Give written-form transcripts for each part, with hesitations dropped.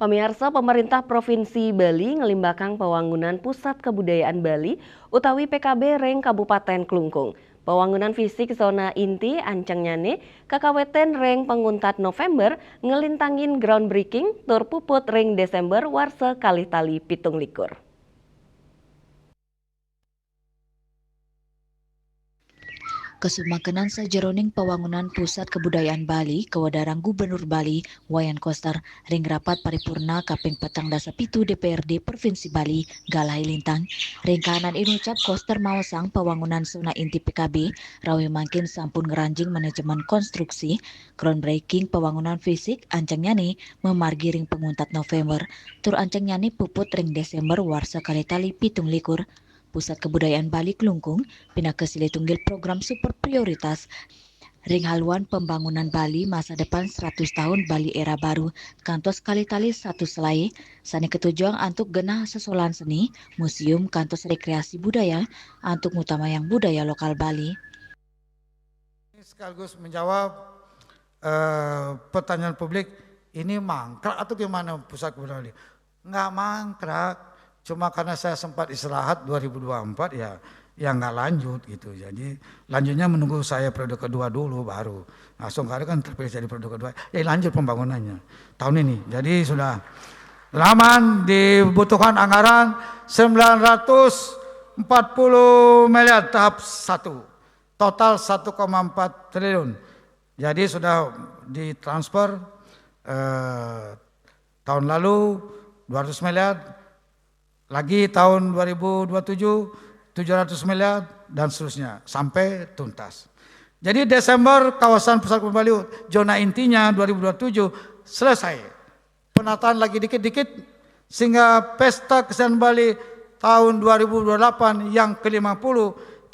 Pemirsa, pemerintah Provinsi Bali ngelimbakang pewangunan Pusat Kebudayaan Bali utawi PKB Reng Kabupaten Klungkung. Pewangunan fisik zona inti Ancengnyane kakaweten Reng Penguntat November ngelintangin groundbreaking tur puput Reng Desember warsa kalih tali 17. Kesumangkenan sajeroning pewangunan Pusat Kebudayaan Bali kewadarang Gubernur Bali Wayan Koster ring rapat paripurna kaping 47 DPRD Provinsi Bali Galai Lintang. Ring kahanan inucap Koster mawasang pewangunan zona inti PKB rawi mangkin sampun ngeranjing manajemen konstruksi groundbreaking pewangunan fisik Ancengnyane memargi ring penguntat November tur Ancengnyane puput ring Desember warsa kalitali 17. Pusat Kebudayaan Bali Klungkung pindah ke Silitunggil program super prioritas ring haluan pembangunan Bali masa depan 100 tahun Bali era baru kantos kali-tali satu selai sani ketujuan antuk genah sesolan seni museum kantos rekreasi budaya antuk mutamayang budaya lokal Bali. Sekaligus menjawab pertanyaan publik, ini mangkrak atau gimana Pusat Kebudayaan Bali? Nggak mangkrak, cuma karena saya sempat istirahat 2024 ya nggak lanjut gitu. Jadi lanjutnya menunggu saya periode kedua dulu baru. Nah, Songkara kan terpilih jadi periode kedua, ya lanjut pembangunannya tahun ini. Jadi sudah laman dibutuhkan anggaran 940 miliar tahap 1, total 1,4 triliun. Jadi sudah ditransfer tahun lalu 200 miliar, lagi tahun 2027 700 miliar dan seterusnya sampai tuntas. Jadi Desember kawasan Pusat Kebudayaan Bali zona intinya 2027 selesai. Penataan lagi dikit-dikit sehingga Pesta Kesenian Bali tahun 2028 yang ke-50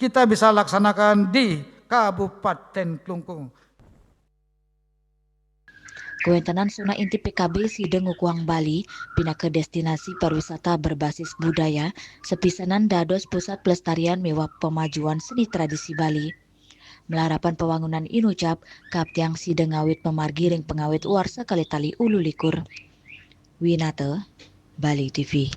kita bisa laksanakan di Kabupaten Klungkung. Kewentenan zona inti PKB Sideng Ukuang Bali pindah ke destinasi pariwisata berbasis budaya sepisanan dados pusat pelestarian mewah pemajuan seni tradisi Bali. Melarapan pembangunan inucap Kaptiang Sideng ngawit memargi ring pengawit warsa kalitali ulu likur. Winata, Bali TV.